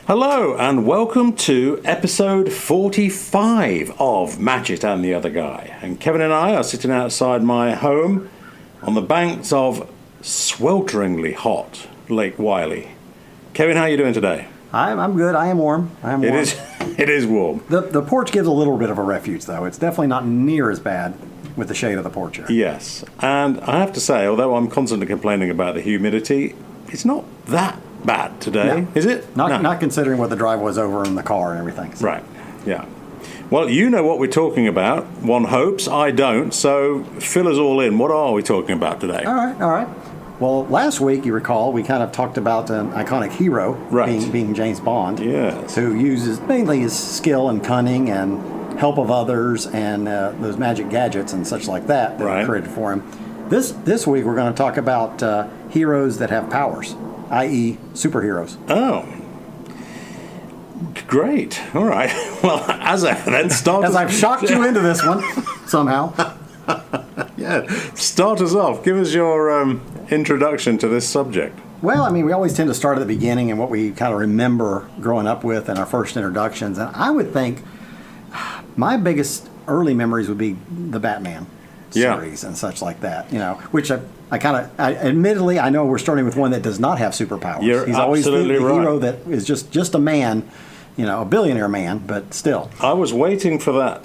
Hello and welcome to episode 45 of Match It and the Other Guy. And Kevin and I are sitting outside my home on the banks of swelteringly hot Lake Wylie. Kevin, how are you doing today? I'm good. I am warm. It is warm. The porch gives a little bit of a refuge, though. It's definitely not near as bad with the shade of the porch here. Yes. And I have to say, although I'm constantly complaining about the humidity, it's not that bad today, No. is it? Not considering what the drive was over in the car and everything. So. Right, yeah. Well, you know what we're talking about. One hopes, I don't. So fill us all in. What are we talking about today? All right. Well, last week, you recall, we kind of talked about an iconic hero, being James Bond, Yes. who uses mainly his skill and cunning and help of others and those magic gadgets and such like that are created for him. This week, we're going to talk about heroes that have powers, i.e. superheroes. Oh, great. All right. Well, as I've shocked you into this one somehow. Yeah, start us off. Give us your introduction to this subject. Well, I mean, we always tend to start at the beginning and what we kind of remember growing up with and our first introductions. And I would think my biggest early memories would be the Batman series and such like that, which I admittedly, I know we're starting with one that does not have superpowers. He's always the right. hero that is just a man, a billionaire man, but still. I was waiting for that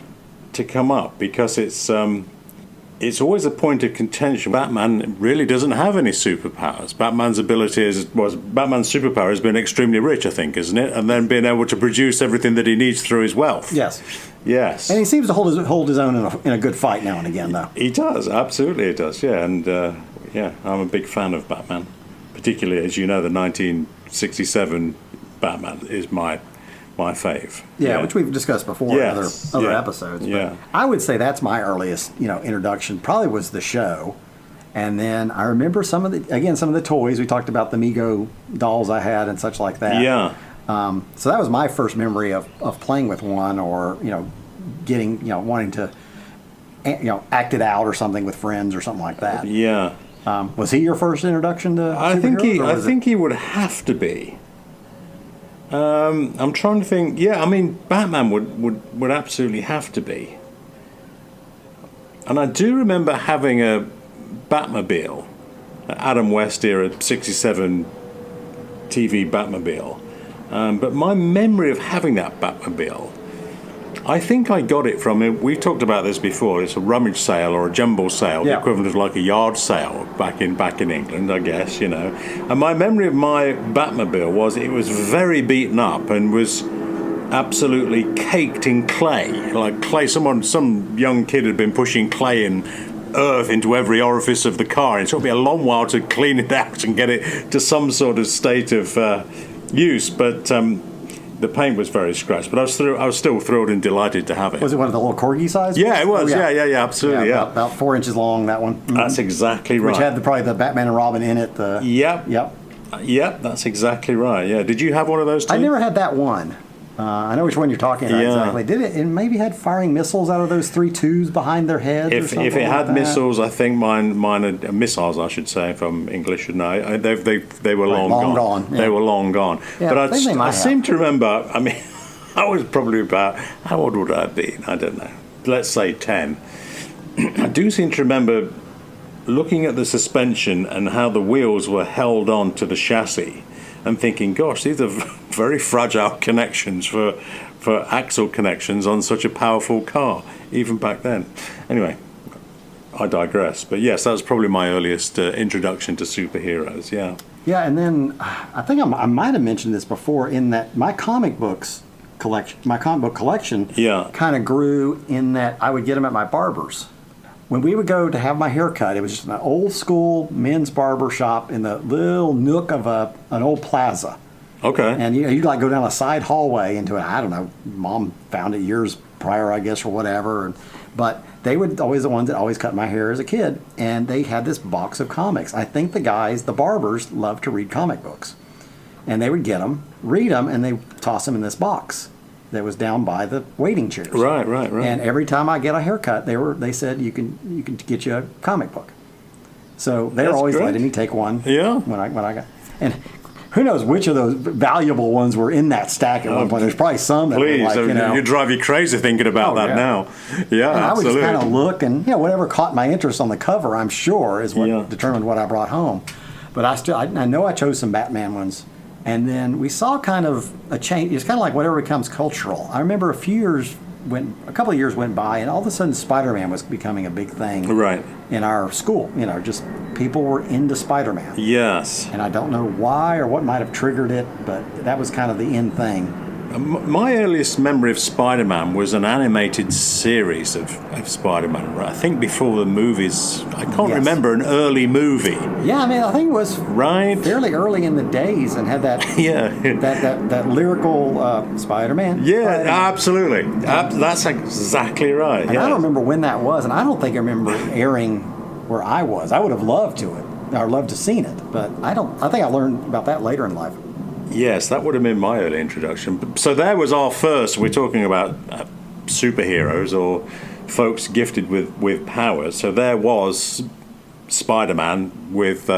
to come up because it's always a point of contention. Batman really doesn't have any superpowers. Batman's superpower has been extremely rich, I think, isn't it? And then being able to produce everything that he needs through his wealth. Yes. And he seems to hold his own in a good fight now and again, though. He does, absolutely he does, yeah. And, I'm a big fan of Batman. Particularly, as you know, the 1967 Batman is my fave. Yeah, which we've discussed before in other episodes. Yeah. But I would say that's my earliest, introduction. Probably was the show. And then I remember some of the toys. We talked about the Mego dolls I had and such like that. Yeah. So that was my first memory of playing with one or, getting, wanting to, act it out or something with friends or something like that. Yeah. Was he your first introduction to superheroes? I think he would have to be. I'm trying to think. Yeah, I mean, Batman would absolutely have to be. And I do remember having a Batmobile, Adam West era '67 TV Batmobile. But my memory of having that Batmobile, I think I got it from, we've talked about this before, it's a rummage sale or a jumble sale, the equivalent of like a yard sale back in England, I guess, And my memory of my Batmobile was it was very beaten up and was absolutely caked in clay. Like clay, some young kid had been pushing clay and earth into every orifice of the car. It took me a long while to clean it out and get it to some sort of state of use, but the paint was very scratched. But I was still thrilled and delighted to have it. Was it one of the little corgi size? Yeah, it was. Yeah, absolutely. Yeah, about 4 inches long. That one. Mm-hmm. That's exactly right. Which had probably the Batman and Robin in it. Yep. That's exactly right. Yeah. Did you have one of those too? I never had that one. I know which one you're talking about exactly. Did it? It maybe had firing missiles out of those 3 tubes behind their heads. If it had missiles, I think mine had missiles. I should say, if I'm English, no, they were long gone. Yeah. They were long gone. Yeah, but I seem to remember. I mean, I was probably about, how old would I have been? I don't know. Let's say 10. I do seem to remember looking at the suspension and how the wheels were held on to the chassis. And thinking, gosh, these are very fragile connections for axle connections on such a powerful car, even back then. Anyway, I digress. But yes, that was probably my earliest introduction to superheroes, yeah. Yeah, and then I think I might have mentioned this before in that my comic book collection kind of grew in that I would get them at my barber's. When we would go to have my hair cut, it was just an old school men's barber shop in the little nook of an old plaza. Okay. And you'd like go down a side hallway into it. I don't know. Mom found it years prior, I guess, or whatever. But they were always the ones that always cut my hair as a kid. And they had this box of comics. I think the barbers, loved to read comic books. And they would get them, read them, and they toss them in this box that was down by the waiting chairs. Right. And every time I get a haircut, they said you can get you a comic book. So they were always letting me take one. Yeah. When I got, and who knows which of those valuable ones were in that stack at one point. There's probably some that Please, were like, you know, you drive you crazy thinking about that now. Yeah, and absolutely. I would just kind of look and, you know, whatever caught my interest on the cover, I'm sure, is what determined what I brought home. But I know I chose some Batman ones. And then we saw kind of a change. It's kind of like whatever becomes cultural. I remember a couple of years went by, and all of a sudden Spider-Man was becoming a big thing in our school. You know, just people were into Spider-Man. Yes. And I don't know why or what might have triggered it, but that was kind of the in thing. My earliest memory of Spider-Man was an animated series of Spider-Man. Right? I think before the movies. I can't remember an early movie. Yeah, I mean, I think it was fairly early in the days and had that that lyrical Spider-Man. Yeah, Spider-Man. Absolutely. That's exactly right. And I don't remember when that was, and I don't think I remember airing where I was. I would have loved to have seen it, but I think I learned about that later in life. Yes, that would have been my early introduction. So there was our first. We're talking about superheroes or folks gifted with powers. So there was Spider-Man with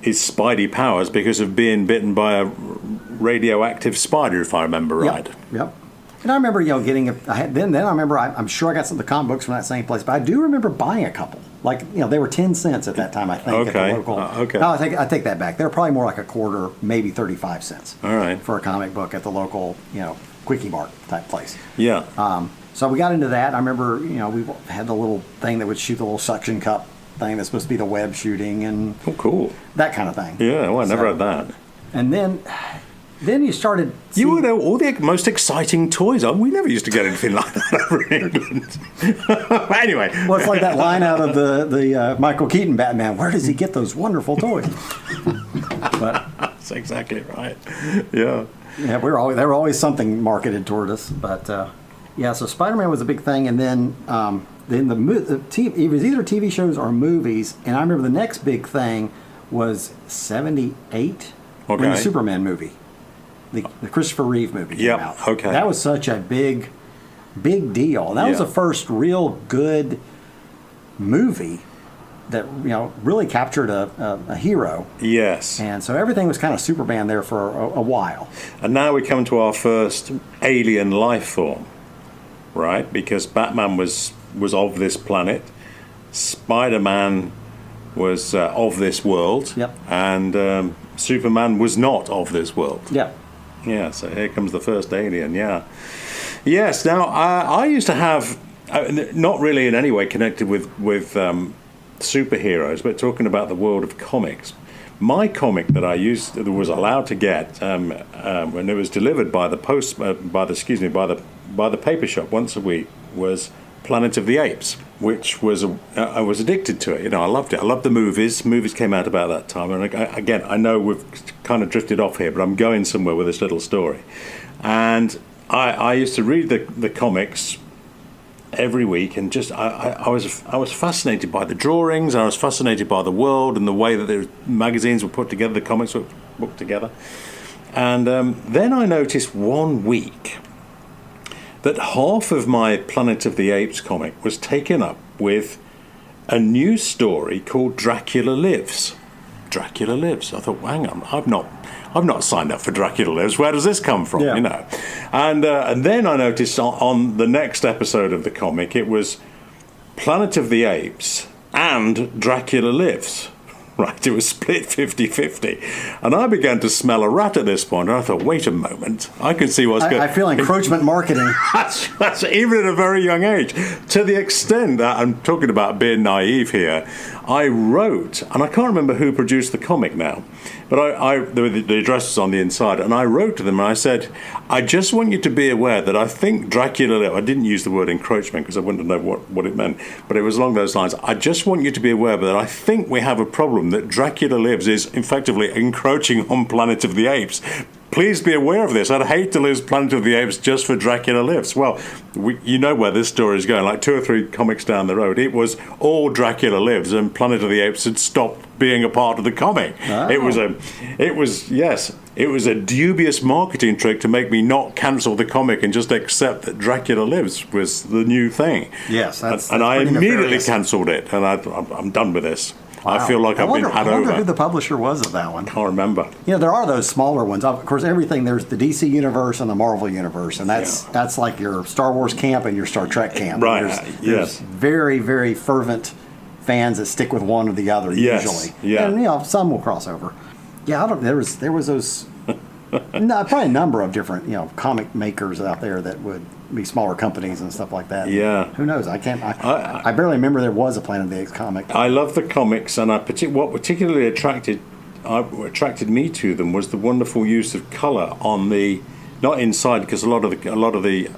his Spidey powers because of being bitten by a radioactive spider, if I remember right. Yep. And I remember, getting then I remember I'm sure I got some of the comic books from that same place, but I do remember buying a couple. Like, they were 10 cents at that time, I think, at the local. Okay. No, I take that back. They were probably more like a quarter, maybe 35 cents. All right. For a comic book at the local, Quickie Mart type place. Yeah. So we got into that. I remember, we had the little thing that would shoot the little suction cup thing that's supposed to be the web shooting and cool. That kind of thing. Yeah, well, I never had that. And then you started. You would know all the most exciting toys. We never used to get anything like that over in England. Anyway. Well, it's like that line out of the Michael Keaton Batman. Where does he get those wonderful toys? But that's exactly right. Yeah. Yeah, there were always something marketed toward us. But so Spider-Man was a big thing, and then it was either TV shows or movies. And I remember the next big thing was '78 when the Superman movie. The Christopher Reeve movie came out. Okay. That was such a big deal. And that was the first real good movie that really captured a hero. Yes. And so everything was kind of Superman there for a while. And now we come to our first alien life form, right? Because Batman was of this planet, Spider-Man was of this world, and Superman was not of this world. Yeah, so here comes the first alien, Yes, now, I used to have, not really in any way connected with superheroes, but talking about the world of comics. My comic that I was allowed to get when it was delivered by the paper shop once a week was Planet of the Apes, which was I was addicted to it. I loved it. I loved the movies. Movies came out about that time. And again, I know we've kind of drifted off here, but I'm going somewhere with this little story. And I used to read the comics every week, and just I was fascinated by the drawings. I was fascinated by the world and the way that the magazines were put together, the comics were put together. And then I noticed one week that half of my Planet of the Apes comic was taken up with a new story called Dracula Lives. Dracula Lives. I thought, well, hang on, I've not signed up for Dracula Lives. Where does this come from? And then I noticed on the next episode of the comic, it was Planet of the Apes and Dracula Lives. Right, it was split 50-50. And I began to smell a rat at this point. And I thought, wait a moment, I can see what's going on. I feel encroachment marketing. That's even at a very young age. To the extent that, I'm talking about being naive here, I wrote, and I can't remember who produced the comic now, but the address was on the inside, and I wrote to them and I said, I just want you to be aware that I think Dracula, I didn't use the word encroachment because I wouldn't know what it meant, but it was along those lines. I just want you to be aware that I think we have a problem that Dracula Lives is effectively encroaching on Planet of the Apes. Please be aware of this. I'd hate to lose Planet of the Apes just for Dracula Lives. Well, you know where this story is going. Like 2 or 3 comics down the road, it was all Dracula Lives, and Planet of the Apes had stopped being a part of the comic. Oh. It was a dubious marketing trick to make me not cancel the comic and just accept that Dracula Lives was the new thing. Yes, that's I immediately cancelled it, and I'm done with this. I feel like I've been had I wonder over. who the publisher was of that one. Can't remember. You know, there are those smaller ones. Of course, everything, there's the DC universe and the Marvel universe, and that's like your Star Wars camp and your Star Trek camp. Right, There's very, very fervent fans that stick with one or the other, usually. Yeah. And, you know, some will cross over. Yeah, there was those, no, probably a number of different, you know, comic makers out there that would be smaller companies and stuff like that. Yeah. Who knows? I barely remember there was a Planet of the Apes comic. I love the comics, and what particularly attracted me to them was the wonderful use of color on the, not inside, because a lot of the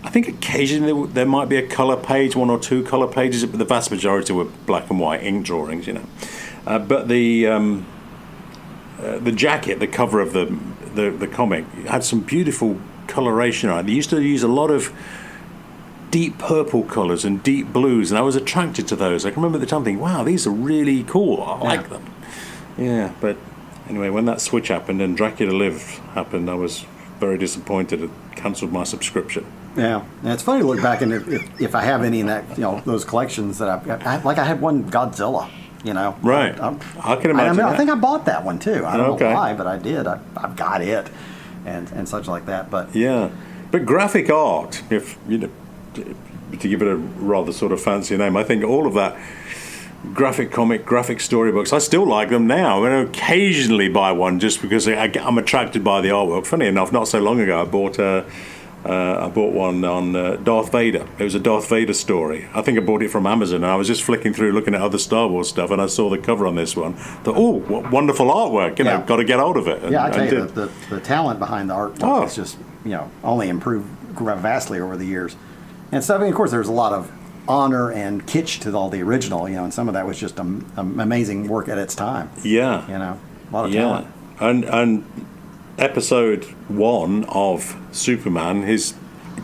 I think occasionally there might be a color page, one or two color pages, but the vast majority were black and white ink drawings, you know. But the jacket, the cover of the comic, had some beautiful coloration on it. They used to use a lot of deep purple colors and deep blues, and I was attracted to those. I can remember at the time thinking, wow, these are really cool. I like them. Yeah, but anyway, when that switch happened and Dracula Live happened, I was very disappointed. It cancelled my subscription. Yeah, and it's funny to look back and if I have any in that, you know, those collections that I had one Godzilla, you know. Right. I can imagine. I think I bought that one too. I don't know Okay. why, but I did. I've got it, and such like that. But Yeah, but graphic art, if you know, to give it a rather sort of fancy name, I think all of that graphic comic, graphic storybooks, I still like them now. I occasionally buy one just because I'm attracted by the artwork. Funny enough, not so long ago, I bought one on Darth Vader. It was a Darth Vader story. I think I bought it from Amazon, and I was just flicking through looking at other Star Wars stuff, and I saw the cover on this one. Thought, oh, what wonderful artwork! You know, got to get hold of it. And, yeah, I tell you, the talent behind the artwork has just, you know, only improved vastly over the years. And stuff. I mean, of course, there's a lot of honor and kitsch to all the original, you know, and some of that was just amazing work at its time. Yeah, you know, a lot of talent. And episode 1 of Superman is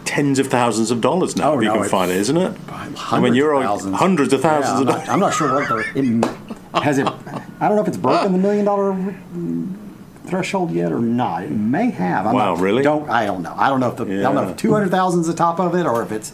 tens of thousands of dollars now. You can find it, isn't it? Hundreds of thousands of dollars. I'm not sure what I don't know if it's broken the $1 million threshold yet or not. It may have. Really? I don't know. I don't know if I don't know if 200,000 is the top of it, or if it's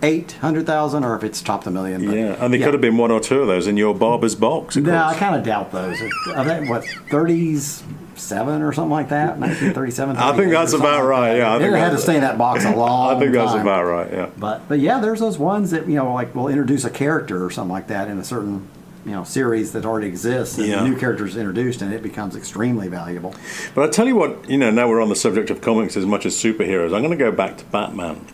800,000, or if it's topped $1 million. And there could have been 1 or 2 of those in your barber's box. No, I kind of doubt those. I think 37 or something like that, 1937. I think that's about right. Yeah, I think it had to stay in that box a long time. I think that's about right. Yeah. But yeah, there's those ones that, you know, like will introduce a character or something like that in a certain, you know, series that already exists, and the new character is introduced, and it becomes extremely valuable. But I tell you what, you know, now we're on the subject of comics as much as superheroes, I'm going to go back to Batman.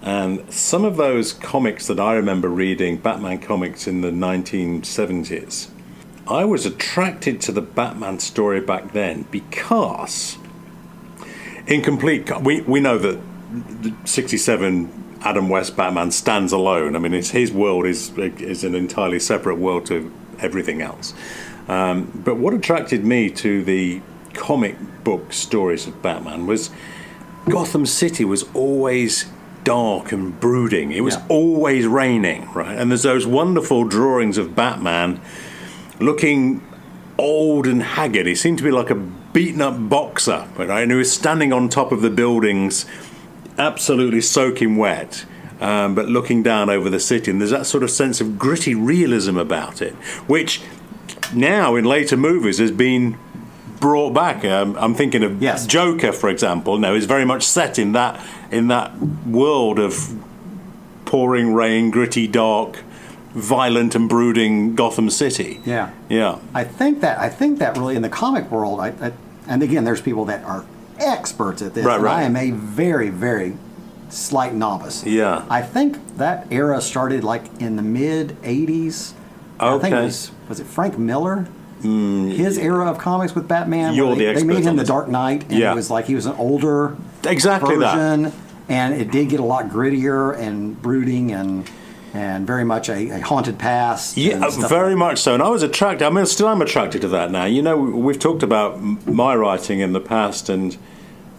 And some of those comics that I remember reading, Batman comics in the 1970s, I was attracted to the Batman story back then because we know that the 67 Adam West Batman stands alone. I mean, his world is an entirely separate world to everything else. But what attracted me to the comic book stories of Batman was Gotham City was always dark and brooding. It was always raining, right? And there's those wonderful drawings of Batman looking old and haggard. He seemed to be like a beaten up boxer, right? And he was standing on top of the buildings, absolutely soaking wet, but looking down over the city. And there's that sort of sense of gritty realism about it, which now in later movies has been brought back. I'm thinking of Joker, for example. Now is very much set in that world of pouring rain, gritty, dark, violent and brooding Gotham City. Yeah. I think that really in the comic world, and again, there's people that are experts at this. Right. I am a very, very slight novice. Yeah. I think that era started like in the mid '80s. I think was it Frank Miller? His era of comics with Batman. They made him the Dark Knight, and it was like he was an older version, and it did get a lot grittier and brooding and very much a haunted past. Yeah, very much so. And I was attracted. I mean, still I'm attracted to that now. You know, we've talked about my writing in the past, and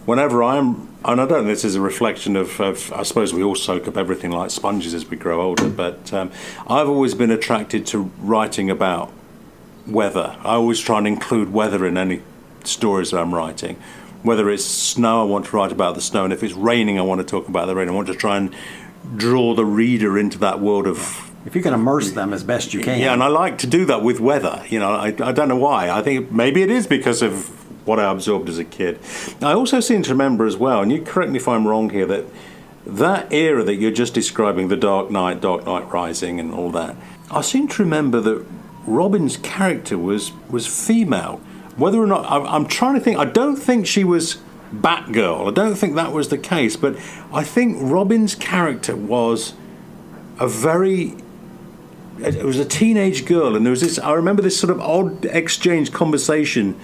whenever and I don't know, this is a reflection of I suppose we all soak up everything like sponges as we grow older, but I've always been attracted to writing about weather. I always try and include weather in any stories that I'm writing. Whether it's snow, I want to write about the snow, and if it's raining, I want to talk about the rain. I want to try and draw the reader into that world of if you can immerse them as best you can. Yeah, and I like to do that with weather. You know, I don't know why. I think maybe it is because of what I absorbed as a kid. I also seem to remember as well, and you correct me if I'm wrong here, that era that you're just describing, the Dark Knight Rising and all that, I seem to remember that Robin's character was female. Whether or not, I'm trying to think, I don't think she was Batgirl. I don't think that was the case, but I think Robin's character was it was a teenage girl, and there was this, I remember this sort of odd exchange conversation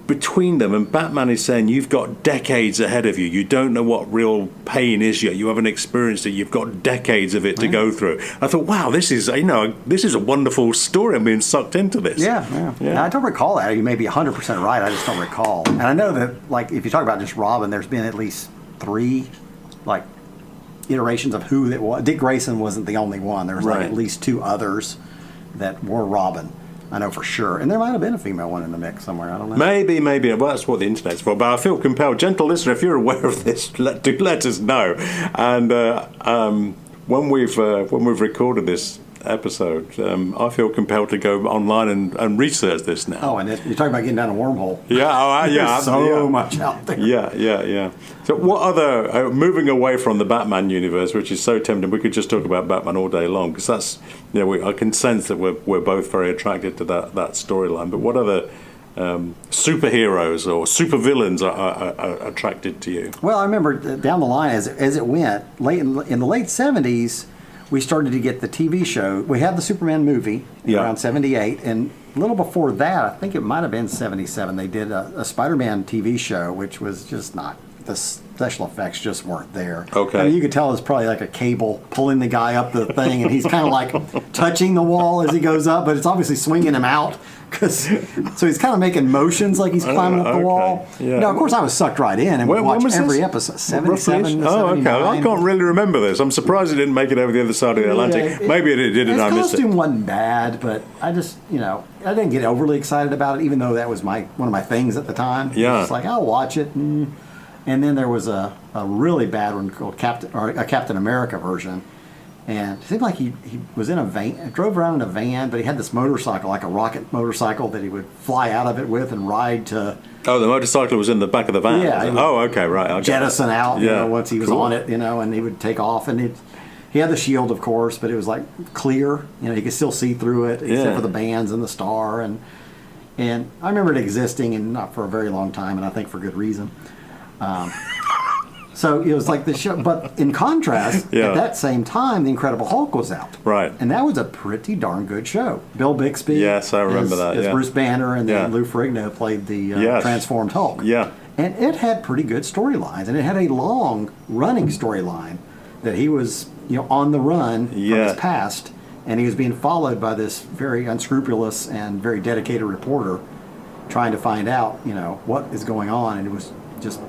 between them, and Batman is saying, you've got decades ahead of you. You don't know what real pain is yet. You haven't experienced it. You've got decades of it to go through. I thought, wow, this is a wonderful story. I'm being sucked into this. Yeah. I don't recall that. You may be 100% right. I just don't recall. And I know that, like, if you talk about just Robin, there's been at least 3, like, iterations of who it was. Dick Grayson wasn't the only one. There was like at least 2 others that were Robin. I know for sure. And there might have been a female one in the mix somewhere. I don't know. Maybe. Well, that's what the internet's for. But I feel compelled. Gentle listener, if you're aware of this, do let us know. And when we've recorded this episode, I feel compelled to go online and research this now. Oh, and you're talking about getting down a wormhole. Yeah, There's so much out there. Yeah. So what other, moving away from the Batman universe, which is so tempting, we could just talk about Batman all day long, because that's, I can sense that we're both very attracted to that storyline. But what other superheroes or supervillains are attracted to you? Well, I remember down the line as it went, in the late 70s, we started to get the TV show. We had the Superman movie around 78, and a little before that, I think it might have been 77, they did a Spider-Man TV show, which was just not, the special effects just weren't there. Okay. I mean, you could tell it's probably like a cable pulling the guy up the thing, and he's kind of like touching the wall as he goes up, but it's obviously swinging him out. So he's kind of making motions like he's climbing up the wall. Yeah. Now, of course, I was sucked right in and would watch every episode. 77 to 79. I can't really remember this. I'm surprised it didn't make it over the other side of the Atlantic. Maybe it did and I missed it. His costume wasn't bad, but I just, I didn't get overly excited about it, even though that was one of my things at the time. Yeah. It's like, I'll watch it. And then there was a really bad one called Captain America version. And it seemed like he was in a van, drove around in a van, but he had this motorcycle, like a rocket motorcycle, that he would fly out of it with and ride to. Oh, the motorcycle was in the back of the van. Yeah. Oh, okay, right. Jettison out, once he was on it, and he would take off. And he had the shield, of course, but it was like clear. You could still see through it, except for the bands and the star. And I remember it existing, and not for a very long time, and I think for good reason. So it was like the show, but in contrast, at that same time, The Incredible Hulk was out. Right. And that was a pretty darn good show. Bill Bixby. Yes, I remember that. As Bruce Banner, and then Lou Ferrigno played the transformed Hulk. Yeah. And it had pretty good storylines, and it had a long running storyline that he was, on the run from his past, and he was being followed by this very unscrupulous and very dedicated reporter trying to find out, what is going on, and it was just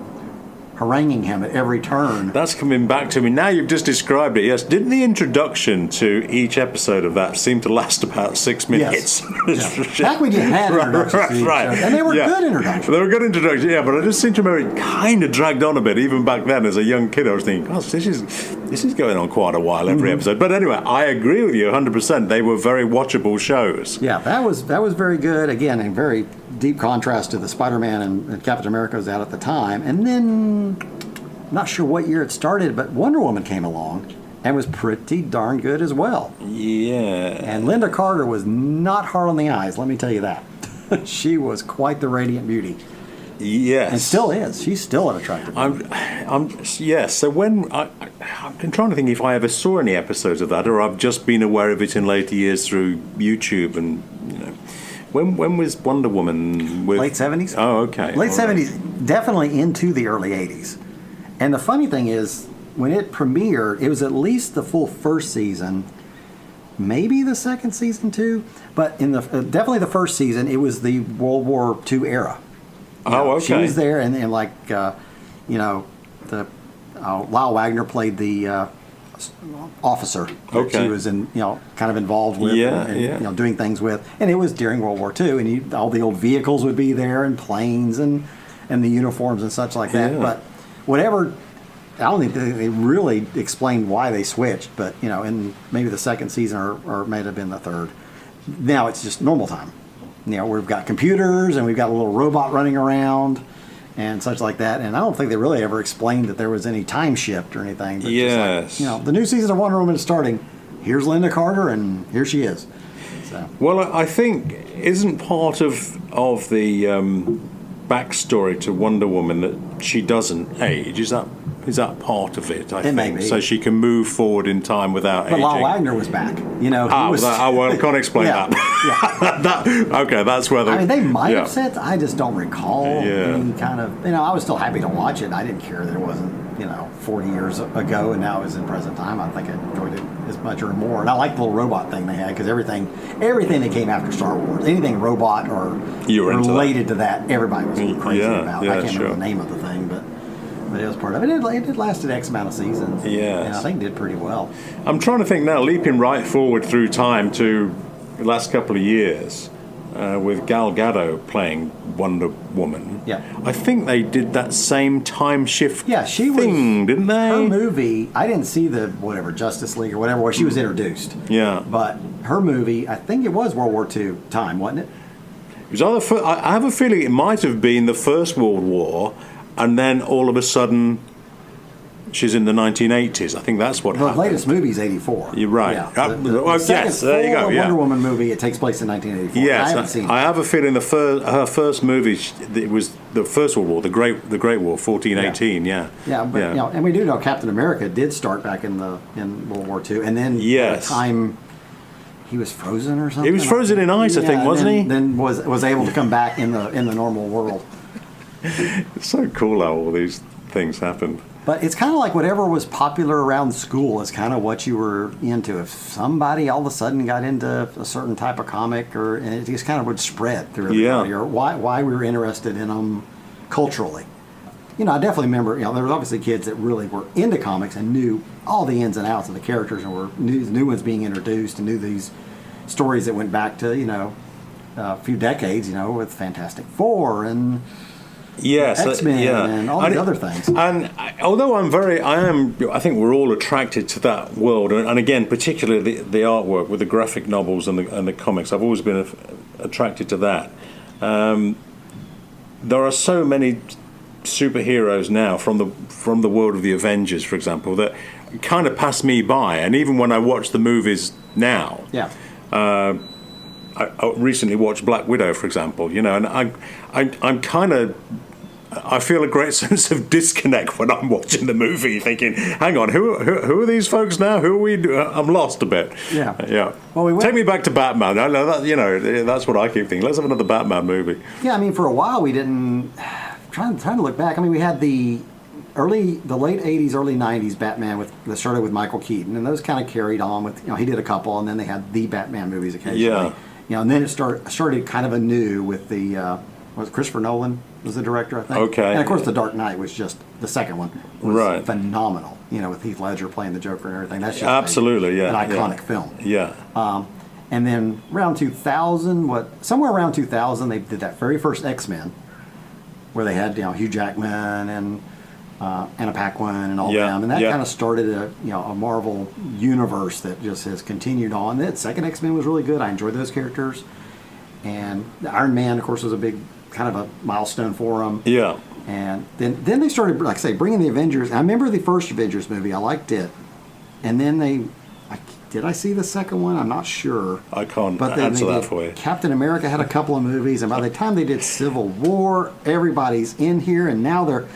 haranguing him at every turn. That's coming back to me. Now you've just described it, yes. Didn't the introduction to each episode of that seem to last about 6 minutes? Yes. Back when you had introductions. Right. And they were good introductions. They were good introductions, but I just seem to remember it kind of dragged on a bit. Even back then, as a young kid, I was thinking, gosh, this is going on quite a while every episode. But anyway, I agree with you 100%. They were very watchable shows. Yeah, that was very good. Again, in very deep contrast to the Spider-Man and Captain America was out at the time. And then, not sure what year it started, but Wonder Woman came along and was pretty darn good as well. Yeah. And Linda Carter was not hard on the eyes, let me tell you that. She was quite the radiant beauty. Yes. And still is. She's still an attractive woman. Yes. So when I'm trying to think if I ever saw any episodes of that, or I've just been aware of it in later years through YouTube and When was Wonder Woman? Late 70s. Oh, okay. Late 70s, definitely into the early 80s. And the funny thing is, when it premiered, it was at least the full first season, maybe the second season too, but in the definitely the first season, it was the World War II era. Okay. She was there, and Lyle Wagner played the officer that she was kind of involved with and doing things with, and it was during World War II, and all the old vehicles would be there and planes and the uniforms and such like that. But whatever I don't think they really explained why they switched, but in maybe the second season or may have been the third. Now it's just normal time. We've got computers and we've got a little robot running around and such like that. And I don't think they really ever explained that there was any time shift or anything. But yes. just like, the new season of Wonder Woman is starting. Here's Linda Carter, and here she is. So. Well, I think isn't part of the backstory to Wonder Woman that she doesn't age? Is that part of it? I think so. She can move forward in time without aging. But Lyle Wagner was back. I can't explain that. Okay, that's where they might have said. I just don't recall any kind of. I was still happy to watch it. I didn't care that it wasn't 40 years ago and now it's in present time. I think I enjoyed it as much or more. And I like the little robot thing they had because everything that came after Star Wars, anything robot or related to that, everybody was crazy about. I can't remember the name of the thing, but it was part of it. It lasted X amount of seasons. Yes. And I think it did pretty well. I'm trying to think now, leaping right forward through time to the last couple of years. With Gal Gadot playing Wonder Woman. Yeah. I think they did that same time shift thing, didn't they? Her movie, I didn't see the Justice League or whatever, where she was introduced. Yeah. But her movie, I think it was World War II time, wasn't it? It was either I have a feeling it might have been the First World War, and then all of a sudden she's in the 1980s. I think that's what happened. The latest movie is 84. You're right. Yeah. Yes, there you go. Wonder Woman movie, it takes place in 1984. Yes, I haven't seen it. I have a feeling her first movie, it was the First World War, the Great War, 1418. Yeah. Yeah, but and we do know Captain America did start back in World War II, and then by the time he was frozen or something. He was frozen in ice, I think, wasn't he? Then was able to come back in the normal world. It's so cool how all these things happened. But it's kind of like whatever was popular around school is kind of what you were into. If somebody all of a sudden got into a certain type of comic, and it just kind of would spread through everybody, or why we were interested in them culturally. I definitely remember, there was obviously kids that really were into comics and knew all the ins and outs of the characters and knew new ones being introduced and knew these stories that went back to, a few decades, with Fantastic Four and... Yes, X-Men and all the other things. And although I think we're all attracted to that world, and again, particularly the artwork with the graphic novels and the comics. I've always been attracted to that. There are so many superheroes now from the world of the Avengers, for example, that kind of pass me by. And even when I watch the movies now, I recently watched Black Widow, for example, and I'm kind of... I feel a great sense of disconnect when I'm watching the movie, thinking, "Hang on, who are these folks now? Who are we? I'm lost a bit." Yeah. Well, take me back to Batman. I know that that's what I keep thinking. Let's have another Batman movie. Yeah, for a while we didn't. Trying to look back. We had the late '80s, early '90s Batman that started with Michael Keaton, and those kind of carried on with he did a couple, and then they had the Batman movies occasionally. And then it started kind of anew with the was Christopher Nolan was the director, I think. Okay. And of course, The Dark Knight was just the second one was phenomenal. With Heath Ledger playing the Joker and everything. That's just absolutely an iconic film. Yeah. And then around 2000, somewhere around 2000, they did that very first X-Men, where they had Hugh Jackman and Anna Paquin and all them, and that kind of started a Marvel universe that just has continued on. That second X-Men was really good. I enjoyed those characters, and Iron Man, of course, was a big kind of a milestone for them. Yeah. And then they started, like I say, bringing the Avengers. I remember the first Avengers movie. I liked it, and then did I see the second one? I'm not sure. I can't answer that for you. Captain America had a couple of movies, and by the time they did Civil War, everybody's in here, and now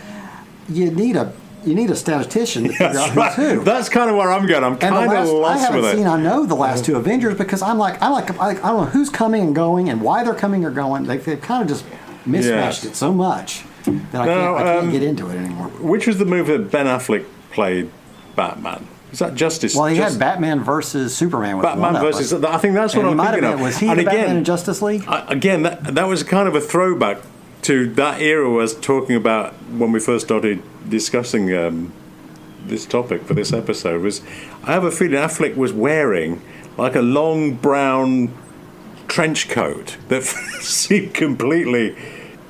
you need a statistician to figure out who's who. That's kind of where I'm going. I'm kind of lost with it. I know the last two Avengers because I don't know who's coming and going and why they're coming or going. They've kind of just mismatched it so much that I can't get into it anymore. Which was the movie that Ben Affleck played Batman? Is that Justice? Well, he had Batman versus Superman. Batman versus. I think that's what I'm thinking of. Was he Batman in Justice League? Again, that was kind of a throwback to that era I was talking about when we first started discussing this topic for this episode. I have a feeling Affleck was wearing like a long brown trench coat that seemed completely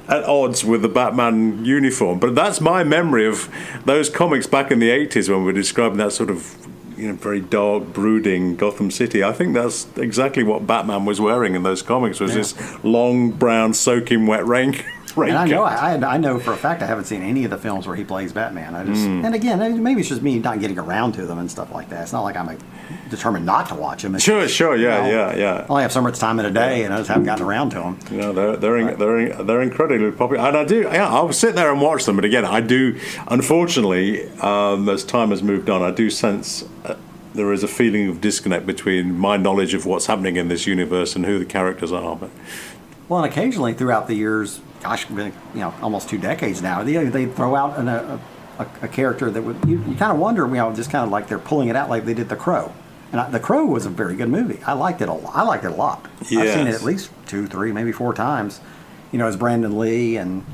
at odds with the Batman uniform. But that's my memory of those comics back in the 80s when we were describing that sort of, very dark, brooding Gotham City. I think that's exactly what Batman was wearing in those comics, was this long, brown, soaking wet raincoat. And I know for a fact I haven't seen any of the films where he plays Batman. And again, maybe it's just me not getting around to them and stuff like that. It's not like I'm determined not to watch them. It's Sure, I yeah. only have so much time in a day, and I just haven't gotten around to them. They're incredibly popular, and I'll sit there and watch them. But again, I do, unfortunately, as time has moved on, I do sense there is a feeling of disconnect between my knowledge of what's happening in this universe and who the characters are. But Well, and occasionally throughout the years, almost 2 decades now, they throw out a character that would you kind of wonder, just kind of like they're pulling it out like they did The Crow. And The Crow was a very good movie. I liked it a lot. Yes. I've seen it at least 2, 3, maybe 4 times. As Brandon Lee, and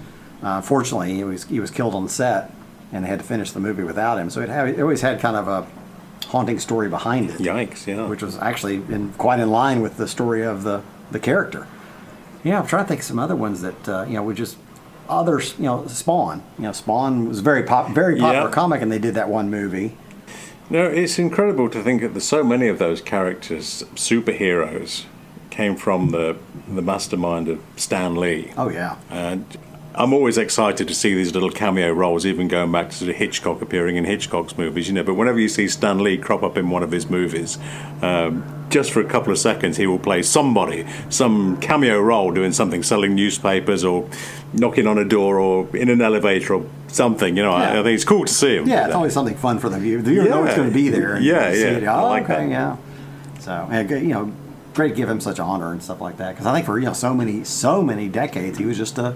fortunately he was killed on set, and they had to finish the movie without him. So it always had kind of a haunting story behind it. Yikes! Yeah, which was actually quite in line with the story of the character. Yeah, I'm trying to think of some other ones that were just others. Spawn. Spawn was very popular comic, and they did that one movie. No, it's incredible to think that there's so many of those characters, superheroes, came from the mastermind of Stan Lee. Oh yeah. And I'm always excited to see these little cameo roles, even going back to sort of Hitchcock appearing in Hitchcock's movies, But whenever you see Stan Lee crop up in one of his movies, just for a couple of seconds, he will play somebody, some cameo role, doing something, selling newspapers or knocking on a door or in an elevator or something. I think it's cool to see him. Yeah, it's always something fun for the viewer. The viewer knows it's going to be there. And Yeah. See it. I like that. Yeah. So, great to give him such honor and stuff like that, because I think for so many decades he was just a.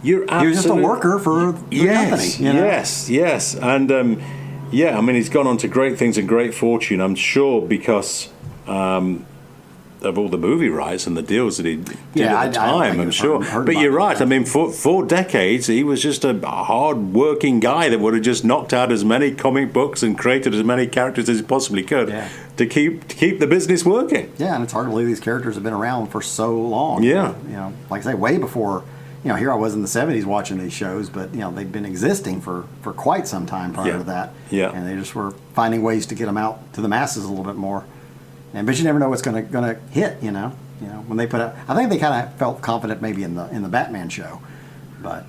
He was just a worker for the company. Yes. And, he's gone on to great things and great fortune, I'm sure, because of all the movie rights and the deals that he did at the time, I'm sure. But you're right. For decades, he was just a hard-working guy that would have just knocked out as many comic books and created as many characters as he possibly could to keep the business working. Yeah, and it's hard to believe these characters have been around for so long. Yeah. Like I say, way before... here I was in the 70s watching these shows, but, they'd been existing for quite some time prior to that. Yeah. And they just were finding ways to get them out to the masses a little bit more. But you never know what's going to hit, when they put out. I think they kind of felt confident maybe in the Batman show. But,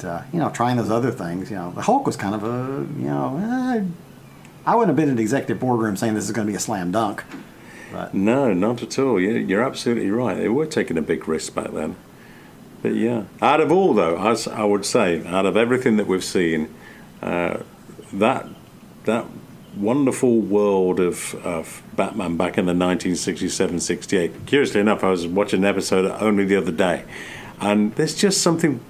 trying those other things, the Hulk was kind of I wouldn't have been in the executive boardroom saying this is going to be a slam dunk. But No, not at all. You're absolutely right. They were taking a big risk back then. But out of all, though, as I would say, out of everything that we've seen, that wonderful world of Batman back in the 1967-68. Curiously enough, I was watching an episode only the other day, and there's just something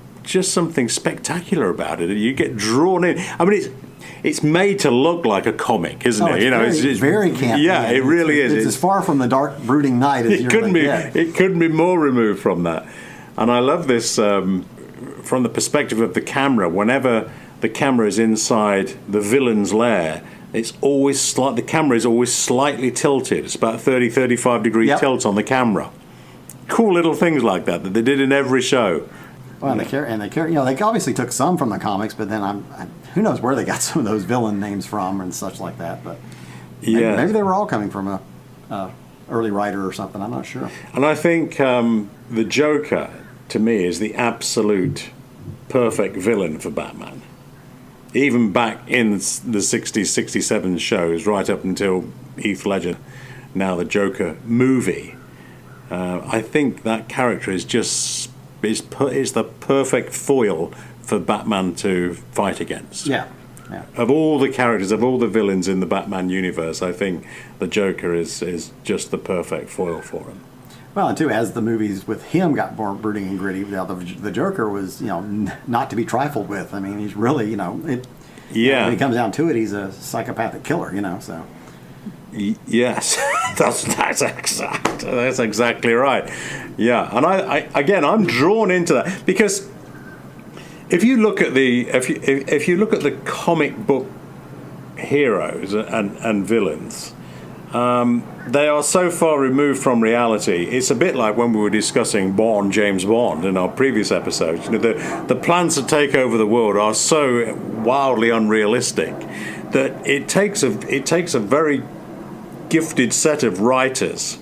spectacular about it. You get drawn in. I mean, it's made to look like a comic, isn't it? It's very campy. Yeah, it really is. It's as far from the dark, brooding night as you're going to get. It couldn't be more removed from that. And I love this from the perspective of the camera. Whenever the camera is inside the villain's lair, the camera is always slightly tilted. It's about 35 degree tilt on the camera. Cool little things like that they did in every show. Well, they obviously took some from the comics, but then who knows where they got some of those villain names from and such like that. But maybe they were all coming from a early writer or something. I'm not sure. And I think the Joker, to me, is the absolute perfect villain for Batman. Even back in the 60s, 67 shows, right up until Heath Ledger, now the Joker movie, I think that character is the perfect foil for Batman to fight against. Yeah. Of all the characters, of all the villains in the Batman universe, I think the Joker is just the perfect foil for him. Well, and too, as the movies with him got more brooding and gritty, the Joker was, not to be trifled with. I mean, he's really, when it comes down to it, he's a psychopathic killer, so. Yes, that's exactly right. Yeah, and I'm drawn into that because if you look at the comic book heroes and villains, They are so far removed from reality. It's a bit like when we were discussing James Bond in our previous episodes. The plans to take over the world are so wildly unrealistic that it takes a very gifted set of writers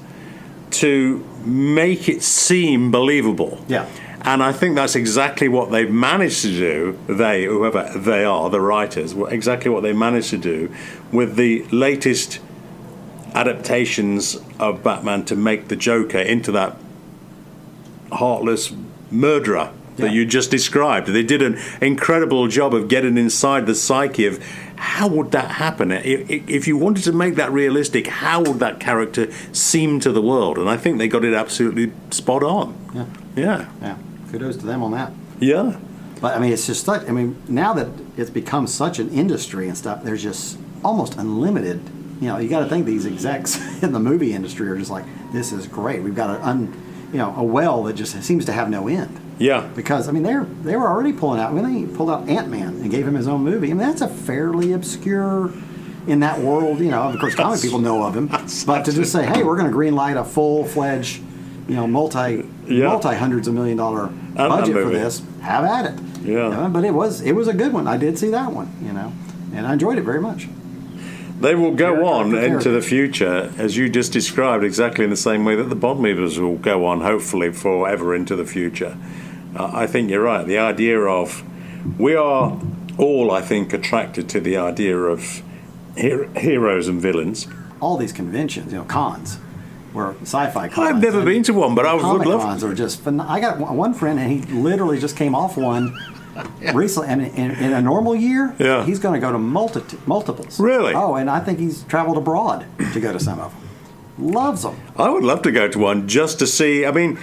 to make it seem believable. Yeah. And I think that's exactly what they've managed to do, whoever they are, the writers, exactly what they managed to do with the latest adaptations of Batman to make the Joker into that heartless murderer that you just described. They did an incredible job of getting inside the psyche of how would that happen? If you wanted to make that realistic, how would that character seem to the world? And I think they got it absolutely spot on. Yeah. Kudos to them on that. Yeah. But I mean, it's just like, I mean, now that it's become such an industry and stuff, there's just almost unlimited. You know, you got to think these execs in the movie industry are just like, this is great. We've got a well that just seems to have no end. Yeah. Because I mean, they were already pulling out. I mean, they pulled out Ant-Man and gave him his own movie. I mean, that's a fairly obscure in that world. You know, of course, comic people know of him. But to just say, hey, we're going to greenlight a full-fledged, multi hundreds of $1 million budget for this. Have at it. Yeah. But it was a good one. I did see that one. And I enjoyed it very much. They will go on into the future, as you just described, exactly in the same way that the Bond movies will go on, hopefully, forever into the future. I think you're right. The idea of... We are all, I think, attracted to the idea of heroes and villains. All these conventions, cons, where sci-fi cons. I've never been to one, but I would love... Cons are just... I got one friend, and he literally just came off one... recently, and in a normal year, he's going to go to multiples. Really? Oh, and I think he's traveled abroad to go to some of them. Loves them. I would love to go to one just to see. I mean,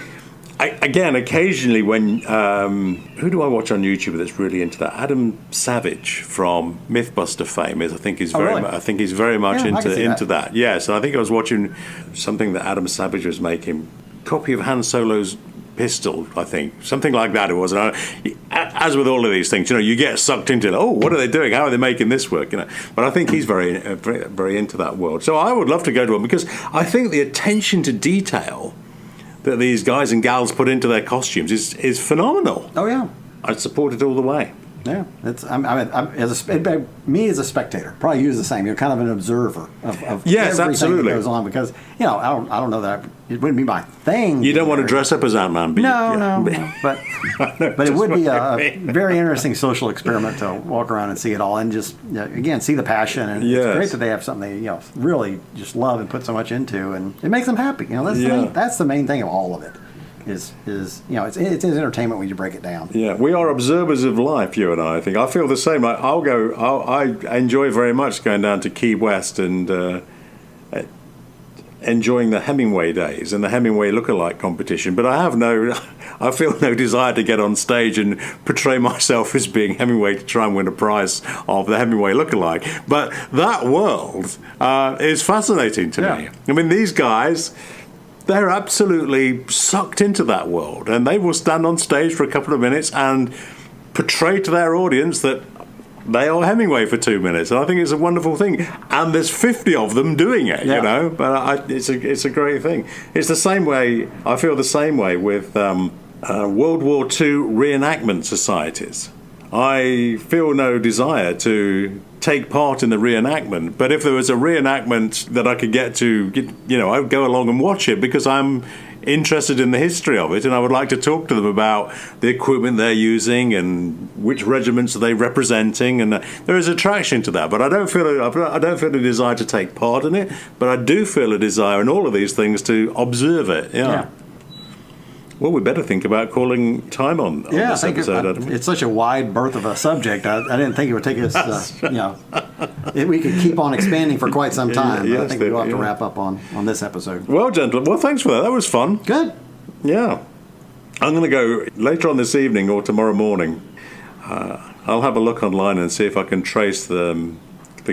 again, occasionally when who do I watch on YouTube that's really into that? Adam Savage from MythBuster fame is. I think he's very much into that. Yes, and I think I was watching something that Adam Savage was making, copy of Han Solo's pistol, I think, something like that it was. And as with all of these things, you get sucked into it. Oh, what are they doing? How are they making this work? But I think he's very, very into that world. So I would love to go to one because I think the attention to detail that these guys and gals put into their costumes is phenomenal. Oh yeah, I'd support it all the way. Yeah, me as a spectator, probably you as the same. You're kind of an observer of yes, everything absolutely. that goes on because I don't know that it wouldn't be my thing. You don't want to dress up as Ant-Man, no. But it would be a very interesting social experiment to walk around and see it all and just again see the passion and it's great that they have something they really just love and put so much into and it makes them happy. That's the main thing of all of it. Is it's entertainment when you break it down. Yeah, we are observers of life, you and I think. I feel the same. I enjoy very much going down to Key West and enjoying the Hemingway days and the Hemingway lookalike competition. But I feel no desire to get on stage and portray myself as being Hemingway to try and win a prize of the Hemingway lookalike. But that world is fascinating to me. I mean, these guys... They're absolutely sucked into that world, and they will stand on stage for a couple of minutes and portray to their audience that they are Hemingway for 2 minutes. And I think it's a wonderful thing. And there's 50 of them doing it, But it's a great thing. It's the same way. I feel the same way with World War II reenactment societies. I feel no desire to take part in the reenactment, but if there was a reenactment that I could get to, I would go along and watch it because I'm interested in the history of it, and I would like to talk to them about the equipment they're using and which regiments are they representing, and there is attraction to that. But I don't feel a desire to take part in it, but I do feel a desire in all of these things to observe it. Yeah. Well, we better think about calling time on this episode. It's such a wide berth of a subject. I didn't think it would take us, we could keep on expanding for quite some time. But I think we'll have to wrap up on this episode. Well, gentlemen, thanks for that. That was fun. Good. Yeah. I'm going to go later on this evening or tomorrow morning. I'll have a look online and see if I can trace the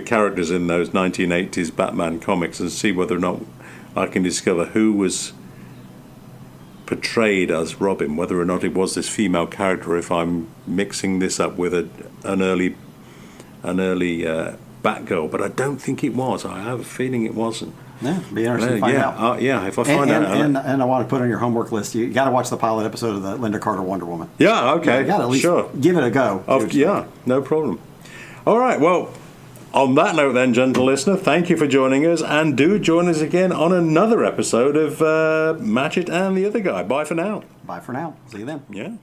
characters in those 1980s Batman comics and see whether or not I can discover who was portrayed as Robin, whether or not it was this female character, if I'm mixing this up with an early Batgirl, but I don't think it was. I have a feeling it wasn't. Yeah, be interesting to find out. Yeah, if I find out. And I want to put on your homework list, you got to watch the pilot episode of the Linda Carter Wonder Woman. Yeah, okay. You got to at least give it a go. Yeah, no problem. All right, well, on that note then, gentle listener, thank you for joining us, and do join us again on another episode of Match It and the Other Guy. Bye for now. Bye for now. See you then. Yeah.